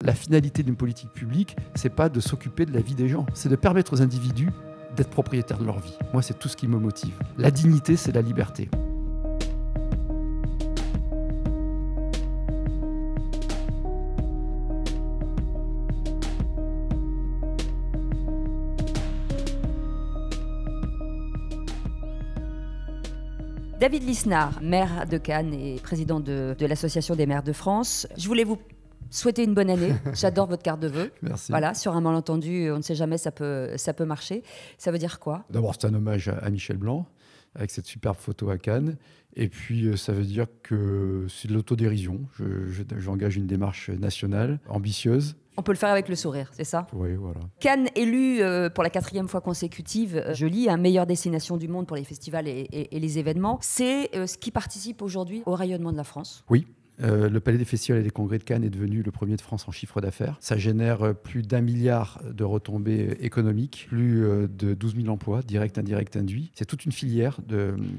La finalité d'une politique publique, c'est pas de s'occuper de la vie des gens, c'est de permettre aux individus d'être propriétaires de leur vie. Moi, c'est tout ce qui me motive. La dignité, c'est la liberté. David Lisnard, maire de Cannes et président de l'Association des maires de France. Je voulais vous souhaiter une bonne année. J'adore votre carte de vœux. Merci. Voilà, sur un malentendu, on ne sait jamais, ça peut marcher. Ça veut dire quoi? D'abord, c'est un hommage à Michel Blanc, avec cette superbe photo à Cannes. Et puis, ça veut dire que c'est de l'autodérision. J'engage une démarche nationale, ambitieuse. On peut le faire avec le sourire, c'est ça? Oui, voilà. Cannes élu pour la 4e fois consécutive, je lis, meilleure destination du monde pour les festivals et les événements. C'est ce qui participe aujourd'hui au rayonnement de la France. Oui. Le Palais des Festivals et des Congrès de Cannes est devenu le premier de France en chiffre d'affaires. Ça génère plus d'1 milliard de retombées économiques, plus de 12 000 emplois, directs, indirects, induits. C'est toute une filière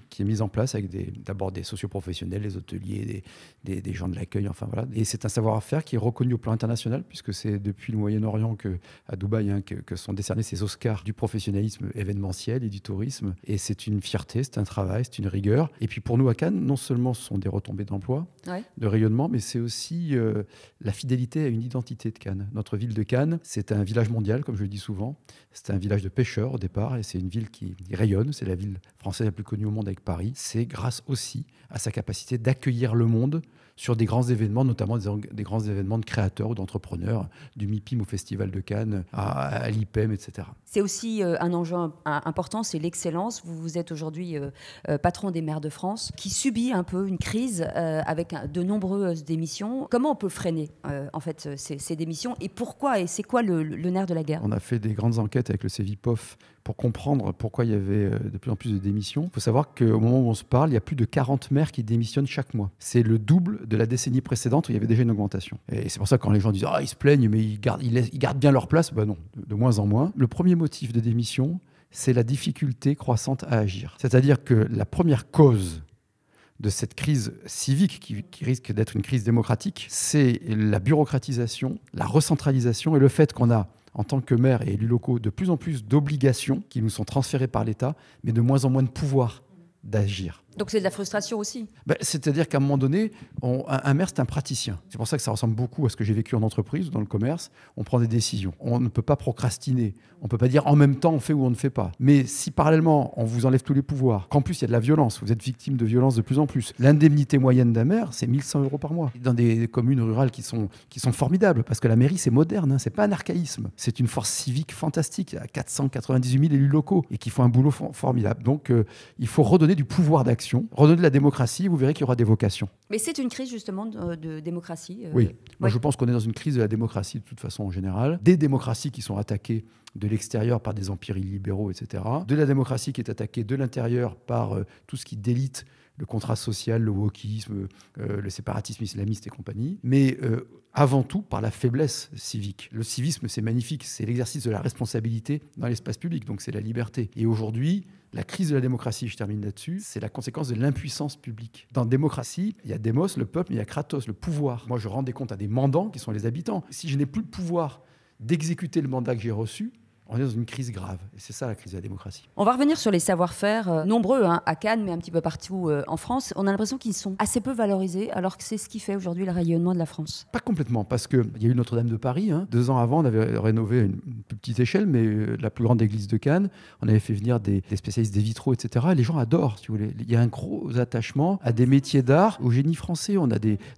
qui est mise en place avec d'abord des socioprofessionnels, des hôteliers, des gens de l'accueil, enfin voilà. Et c'est un savoir-faire qui est reconnu au plan international, puisque c'est depuis le Moyen-Orient à Dubaï que sont décernés ces Oscars du professionnalisme événementiel et du tourisme. Et c'est une fierté, c'est un travail, c'est une rigueur. Et puis pour nous à Cannes, non seulement ce sont des retombées d'emplois, de rayonnement, mais c'est aussi la fidélité à une identité de Cannes. Notre ville de Cannes, c'est un village mondial, comme je le dis souvent. C'est un village de pêcheurs au départ, et c'est une ville qui rayonne. C'est la ville française la plus connue au monde avec Paris. C'est grâce aussi à sa capacité d'accueillir le monde sur des grands événements, notamment des grands événements de créateurs ou d'entrepreneurs, du MIPIM au Festival de Cannes, à l'IPEM, etc. C'est aussi un enjeu important, c'est l'excellence. Vous êtes aujourd'hui patron des maires de France, qui subit un peu une crise avec de nombreuses démissions. Comment on peut freiner en fait ces démissions, et pourquoi, et c'est quoi le nerf de la guerre? On a fait des grandes enquêtes avec le CEVIPOF pour comprendre pourquoi il y avait de plus en plus de démissions. Il faut savoir qu'au moment où on se parle, il y a plus de 40 maires qui démissionnent chaque mois. C'est le double de la décennie précédente où il y avait déjà une augmentation. Et c'est pour ça que quand les gens disent « Ah, ils se plaignent, mais ils gardent bien leur place », ben non, de moins en moins. Le premier motif de démission, c'est la difficulté croissante à agir. C'est-à-dire que la première cause de cette crise civique qui risque d'être une crise démocratique, c'est la bureaucratisation, la recentralisation et le fait qu'on a, en tant que maire et élus locaux, de plus en plus d'obligations qui nous sont transférées par l'État, mais de moins en moins de pouvoir d'agir. Donc c'est de la frustration aussi. C'est-à-dire qu'à un moment donné, un maire, c'est un praticien. C'est pour ça que ça ressemble beaucoup à ce que j'ai vécu en entreprise ou dans le commerce. On prend des décisions. On ne peut pas procrastiner. On ne peut pas dire en même temps on fait ou on ne fait pas. Mais si parallèlement, on vous enlève tous les pouvoirs, qu'en plus il y a de la violence, vous êtes victime de violence de plus en plus. L'indemnité moyenne d'un maire, c'est 1 100 € par mois. Dans des communes rurales qui sont formidables, parce que la mairie, c'est moderne, hein, c'est pas un archaïsme. C'est une force civique fantastique. Il y a 498 000 élus locaux et qui font un boulot formidable. Donc il faut redonner du pouvoir d'action, redonner de la démocratie, vous verrez qu'il y aura des vocations. Mais c'est une crise justement de démocratie. Oui, moi je pense qu'on est dans une crise de la démocratie de toute façon en général. Des démocraties qui sont attaquées de l'extérieur par des empires illibéraux, etc. De la démocratie qui est attaquée de l'intérieur par tout ce qui délite le contrat social, le wokisme, le séparatisme islamiste et compagnie. Mais avant tout par la faiblesse civique. Le civisme, c'est magnifique, c'est l'exercice de la responsabilité dans l'espace public, donc c'est la liberté. Et aujourd'hui, la crise de la démocratie, je termine là-dessus, c'est la conséquence de l'impuissance publique. Dans la démocratie, il y a démos, le peuple, mais il y a kratos, le pouvoir. Moi, je rends des comptes à des mandants qui sont les habitants. Si je n'ai plus le pouvoir d'exécuter le mandat que j'ai reçu, on est dans une crise grave. Et c'est ça la crise de la démocratie. On va revenir sur les savoir-faire, nombreux à Cannes, mais un petit peu partout en France. On a l'impression qu'ils sont assez peu valorisés, alors que c'est ce qui fait aujourd'hui le rayonnement de la France. Pas complètement, parce qu'il y a eu Notre-Dame de Paris. 2 ans avant, on avait rénové à une plus petite échelle, mais la plus grande église de Cannes. On avait fait venir des spécialistes des vitraux, etc. Et les gens adorent, si vous voulez. Il y a un gros attachement à des métiers d'art, au génie français.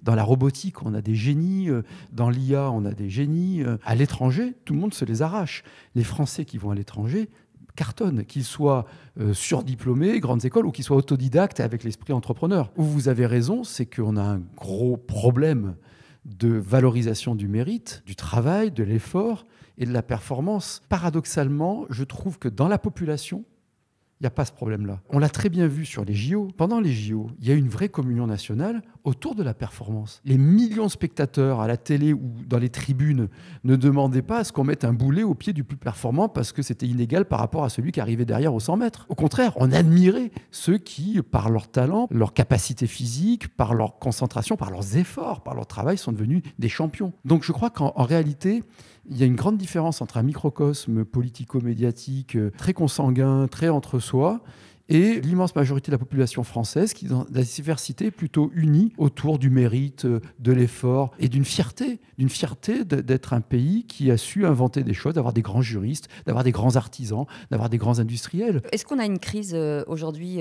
Dans la robotique, on a des génies. Dans l'IA, on a des génies. À l'étranger, tout le monde se les arrache. Les Français qui vont à l'étranger cartonnent, qu'ils soient surdiplômés, grandes écoles, ou qu'ils soient autodidactes avec l'esprit entrepreneur. Où vous avez raison, c'est qu'on a un gros problème de valorisation du mérite, du travail, de l'effort et de la performance. Paradoxalement, je trouve que dans la population, Il n'y a pas ce problème-là. On l'a très bien vu sur les JO. Pendant les JO, il y a eu une vraie communion nationale autour de la performance. Les millions de spectateurs à la télé ou dans les tribunes ne demandaient pas à ce qu'on mette un boulet au pied du plus performant parce que c'était inégal par rapport à celui qui arrivait derrière aux 100 mètres. Au contraire, on admirait ceux qui, par leur talent, leur capacité physique, par leur concentration, par leurs efforts, par leur travail, sont devenus des champions. Donc je crois qu'en réalité, il y a une grande différence entre un microcosme politico-médiatique très consanguin, très entre soi, et l'immense majorité de la population française qui, dans la diversité, est plutôt unie autour du mérite, de l'effort et d'une fierté d'être un pays qui a su inventer des choses, d'avoir des grands juristes, d'avoir des grands artisans, d'avoir des grands industriels. Est-ce qu'on a une crise aujourd'hui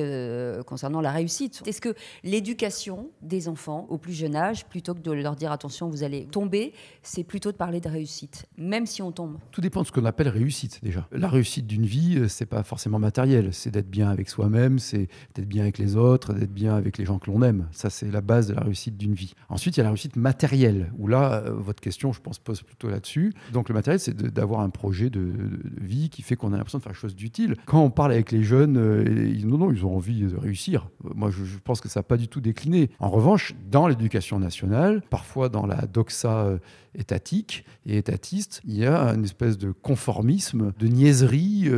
concernant la réussite ? Est-ce que l'éducation des enfants au plus jeune âge, plutôt que de leur dire attention, vous allez tomber, c'est plutôt de parler de réussite, même si on tombe ? Tout dépend de ce qu'on appelle réussite déjà. La réussite d'une vie, c'est pas forcément matériel, c'est d'être bien avec soi-même, c'est d'être bien avec les autres, d'être bien avec les gens que l'on aime. Ça, c'est la base de la réussite d'une vie. Ensuite, il y a la réussite matérielle, où là, votre question, je pense, pose plutôt là-dessus. Donc le matériel, c'est d'avoir un projet de vie qui fait qu'on a l'impression de faire quelque chose d'utile. Quand on parle avec les jeunes, ils ont envie de réussir. Moi, je pense que ça n'a pas du tout décliné. En revanche, dans l'éducation nationale, parfois dans la doxa étatique et étatiste, il y a une espèce de conformisme, de niaiserie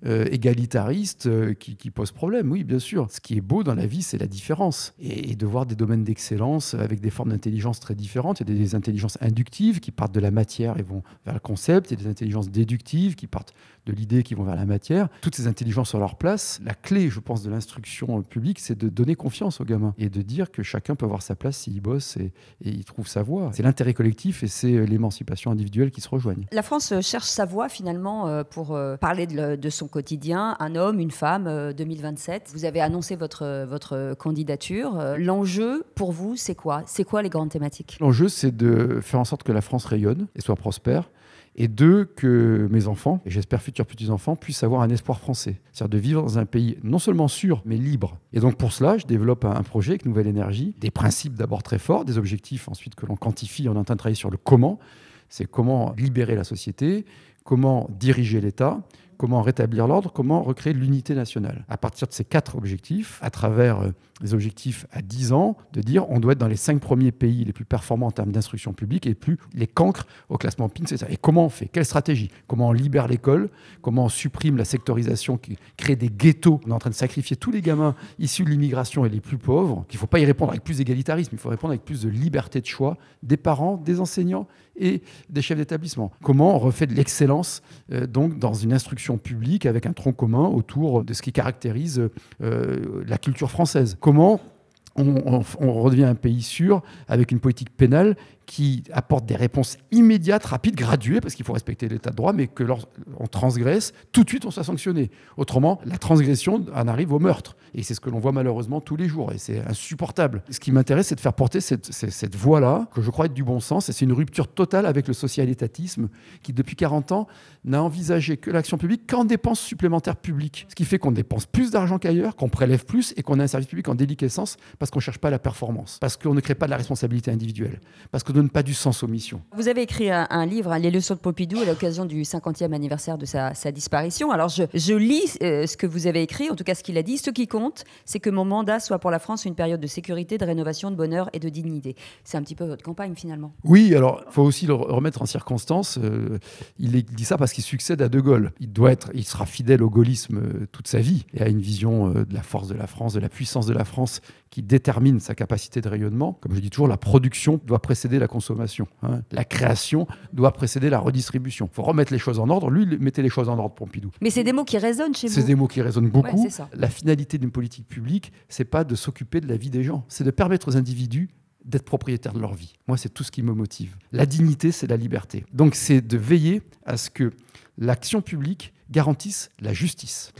égalitariste qui pose problème. Oui, bien sûr. Ce qui est beau dans la vie, c'est la différence. Et de voir des domaines d'excellence avec des formes d'intelligence très différentes. Il y a des intelligences inductives qui partent de la matière et vont vers le concept. Il y a des intelligences déductives qui partent de l'idée qui vont vers la matière. Toutes ces intelligences ont leur place. La clé, je pense, de l'instruction publique, c'est de donner confiance aux gamins et de dire que chacun peut avoir sa place s'il bosse et il trouve sa voie. C'est l'intérêt collectif et c'est l'émancipation individuelle qui se rejoignent. La France cherche sa voie finalement pour parler de son quotidien. Un homme, une femme, 2027. Vous avez annoncé votre candidature. L'enjeu pour vous, c'est quoi ? C'est quoi les grandes thématiques ? L'enjeu, c'est de faire en sorte que la France rayonne et soit prospère. Et deux, que mes enfants, et j'espère futurs petits-enfants, puissent avoir un espoir français. C'est-à-dire de vivre dans un pays non seulement sûr, mais libre. Et donc pour cela, je développe un projet avec Nouvelle Énergie, des principes d'abord très forts, des objectifs ensuite que l'on quantifie. On est en train de travailler sur le comment. C'est comment libérer la société, comment diriger l'État, comment rétablir l'ordre, comment recréer l'unité nationale. À partir de ces 4 objectifs, à travers les objectifs à 10 ans, de dire on doit être dans les 5 premiers pays les plus performants en termes d'instruction publique et plus les cancres au classement PINS, etc. Et comment on fait ? Quelle stratégie ? Comment on libère l'école ? Comment on supprime la sectorisation qui crée des ghettos ? On est en train de sacrifier tous les gamins issus de l'immigration et les plus pauvres. Il ne faut pas y répondre avec plus d'égalitarisme, il faut répondre avec plus de liberté de choix des parents, des enseignants et des chefs d'établissement. Comment on refait de l'excellence donc dans une instruction publique avec un tronc commun autour de ce qui caractérise la culture française. Comment on redevient un pays sûr avec une politique pénale qui apporte des réponses immédiates, rapides, graduées, parce qu'il faut respecter l'état de droit, mais que lorsqu'on transgresse, tout de suite on soit sanctionné. Autrement, la transgression en arrive au meurtre. Et c'est ce que l'on voit malheureusement tous les jours, et c'est insupportable. Ce qui m'intéresse, c'est de faire porter cette voie-là, que je crois être du bon sens, et c'est une rupture totale avec le social-étatisme, qui depuis 40 ans n'a envisagé que l'action publique qu'en dépenses supplémentaires publiques. Ce qui fait qu'on dépense plus d'argent qu'ailleurs, qu'on prélève plus, et qu'on a un service public en déliquescence, parce qu'on ne cherche pas la performance, parce qu'on ne crée pas de la responsabilité individuelle, parce qu'on ne donne pas du sens aux missions. Vous avez écrit un livre, Les leçons de Pompidou, à l'occasion du 50e anniversaire de sa disparition. Alors je lis ce que vous avez écrit, en tout cas ce qu'il a dit. Ce qui compte, c'est que mon mandat soit pour la France une période de sécurité, de rénovation, de bonheur et de dignité. C'est un petit peu votre campagne finalement. Oui, alors il faut aussi le remettre en circonstance. Il dit ça parce qu'il succède à De Gaulle. Il sera fidèle au gaullisme toute sa vie et à une vision de la force de la France, de la puissance de la France qui détermine sa capacité de rayonnement. Comme je dis toujours, la production doit précéder la consommation. La création doit précéder la redistribution. Il faut remettre les choses en ordre. Lui, il mettait les choses en ordre, Pompidou. Mais c'est des mots qui résonnent chez vous. C'est des mots qui résonnent beaucoup. Ouais, c'est ça. La finalité d'une politique publique, c'est pas de s'occuper de la vie des gens. C'est de permettre aux individus d'être propriétaires de leur vie. Moi, c'est tout ce qui me motive. La dignité, c'est la liberté. Donc, c'est de veiller à ce que l'action publique garantisse la justice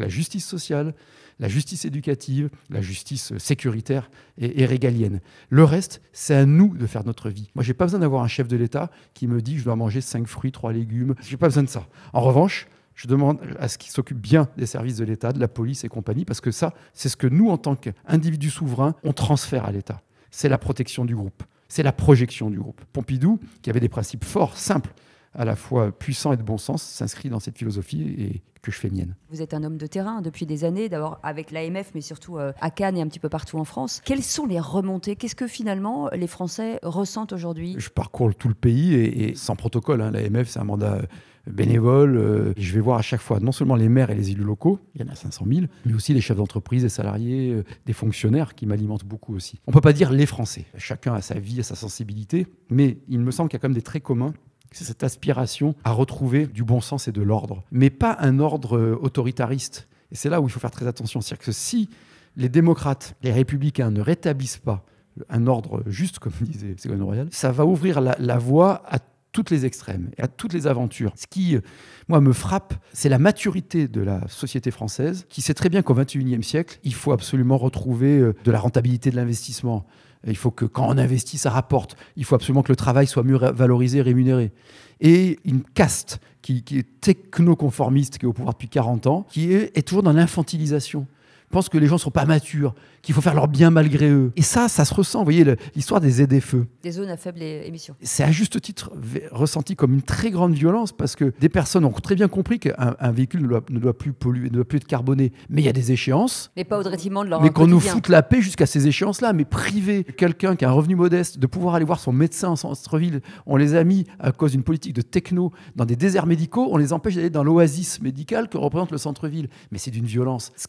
sociale, la justice éducative, la justice sécuritaire et régalienne. Le reste, c'est à nous de faire notre vie. Moi, je n'ai pas besoin d'avoir un chef de l'État qui me dit que je dois manger 5 fruits, 3 légumes. Je n'ai pas besoin de ça. En revanche, je demande à ce qu'il s'occupe bien des services de l'État, de la police et compagnie, parce que ça, c'est ce que nous, en tant qu'individus souverains, on transfère à l'État. C'est la protection du groupe. C'est la projection du groupe. Pompidou, qui avait des principes forts, simples, à la fois puissant et de bon sens s'inscrit dans cette philosophie et que je fais mienne. Vous êtes un homme de terrain depuis des années, d'abord avec l'AMF, mais surtout à Cannes et un petit peu partout en France. Quelles sont les remontées? Qu'est-ce que finalement les Français ressentent aujourd'hui? Je parcours tout le pays et sans protocole. L'AMF, c'est un mandat bénévole. Je vais voir à chaque fois non seulement les maires et les élus locaux, il y en a 500 000, mais aussi les chefs d'entreprise, les salariés, des fonctionnaires qui m'alimentent beaucoup aussi. On ne peut pas dire les Français. Chacun a sa vie, a sa sensibilité, mais il me semble qu'il y a quand même des traits communs. C'est cette aspiration à retrouver du bon sens et de l'ordre, mais pas un ordre autoritariste. Et c'est là où il faut faire très attention. C'est-à-dire que si les démocrates, les républicains ne rétablissent pas un ordre juste, comme disait Ségolène Royal, ça va ouvrir la voie à toutes les extrêmes et à toutes les aventures. Ce qui, moi, me frappe, c'est la maturité de la société française qui sait très bien qu'au XXIe siècle, il faut absolument retrouver de la rentabilité de l'investissement. Il faut que quand on investit, ça rapporte. Il faut absolument que le travail soit mieux valorisé, rémunéré. Et une caste qui est technoconformiste, qui est au pouvoir depuis 40 ans, qui est toujours dans l'infantilisation. Pense que les gens ne sont pas matures, qu'il faut faire leur bien malgré eux. Et ça se ressent. Vous voyez, l'histoire des ZFE. Des zones à faible émission. C'est à juste titre ressenti comme une très grande violence parce que des personnes ont très bien compris qu'un véhicule ne doit plus polluer, ne doit plus être carboné. Mais il y a des échéances. Mais pas au détriment de leur Mais qu'on nous quotidien. foute la paix jusqu'à ces échéances-là. Mais priver quelqu'un qui a un revenu modeste de pouvoir aller voir son médecin en centre-ville, on les a mis à cause d'une politique de techno dans des déserts médicaux, on les empêche d'aller dans l'oasis médicale que représente le centre-ville. Mais c'est d'une violence. Ce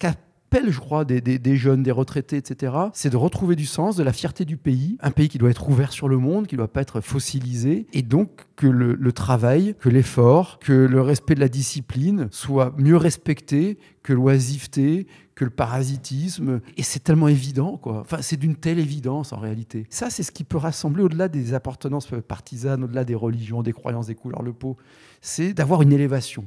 je crois, des jeunes, des retraités, etc., c'est de retrouver du sens, de la fierté du pays, un pays qui doit être ouvert sur le monde, qui ne doit pas être fossilisé, et donc que le travail, que l'effort, que le respect de la discipline soit mieux respecté que l'oisiveté, que le parasitisme. Et c'est tellement évident, quoi. Enfin, c'est d'une telle évidence, en réalité. Ça, c'est ce qui peut rassembler au-delà des appartenances partisanes, au-delà des religions, des croyances, des couleurs de peau. C'est d'avoir une élévation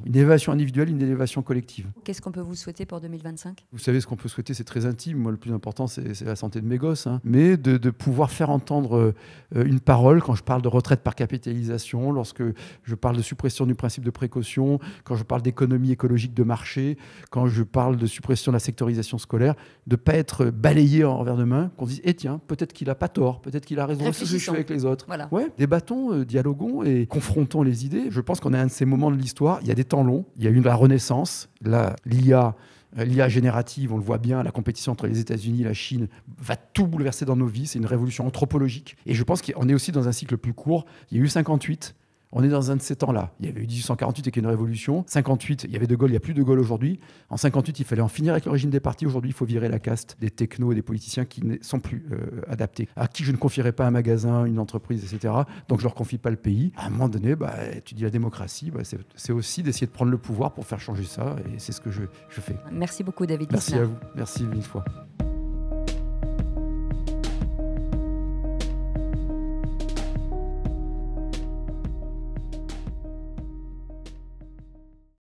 individuelle, une élévation collective. Qu'est-ce qu'on peut vous souhaiter pour 2025 ? Vous savez, ce qu'on peut souhaiter, c'est très intime. Moi, le plus important, c'est la santé de mes gosses. Mais de pouvoir faire entendre une parole quand je parle de retraite par capitalisation, lorsque je parle de suppression du principe de précaution, quand je parle d'économie écologique de marché, quand je parle de suppression de la sectorisation scolaire, de ne pas être balayé en revers de main, qu'on se dise, tiens, peut-être qu'il n'a pas tort, peut-être qu'il a raison, c'est ce que je fais avec les autres. Voilà. Ouais, débattons, dialoguons et confrontons les idées. Je pense qu'on est à un de ces moments de l'histoire. Il y a des temps longs, il y a eu la Renaissance, là, l'IA générative, on le voit bien, la compétition entre les États-Unis et la Chine va tout bouleverser dans nos vies. C'est une révolution anthropologique. Et je pense qu'on est aussi dans un cycle plus court. Il y a eu 58. On est dans un de ces temps-là. Il y avait eu 1848 qui est une révolution. 58, il y avait De Gaulle, il n'y a plus De Gaulle aujourd'hui. En 58, il fallait en finir avec le régime des partis. Aujourd'hui, il faut virer la caste des technos et des politiciens qui ne sont plus adaptés. À qui je ne confierai pas un magasin, une entreprise, etc. Donc je ne leur confie pas le pays. À un moment donné, tu dis la démocratie, c'est aussi d'essayer de prendre le pouvoir pour faire changer ça. Et c'est ce que je fais. Merci beaucoup, David Merci Lisnard. à vous. Merci mille fois.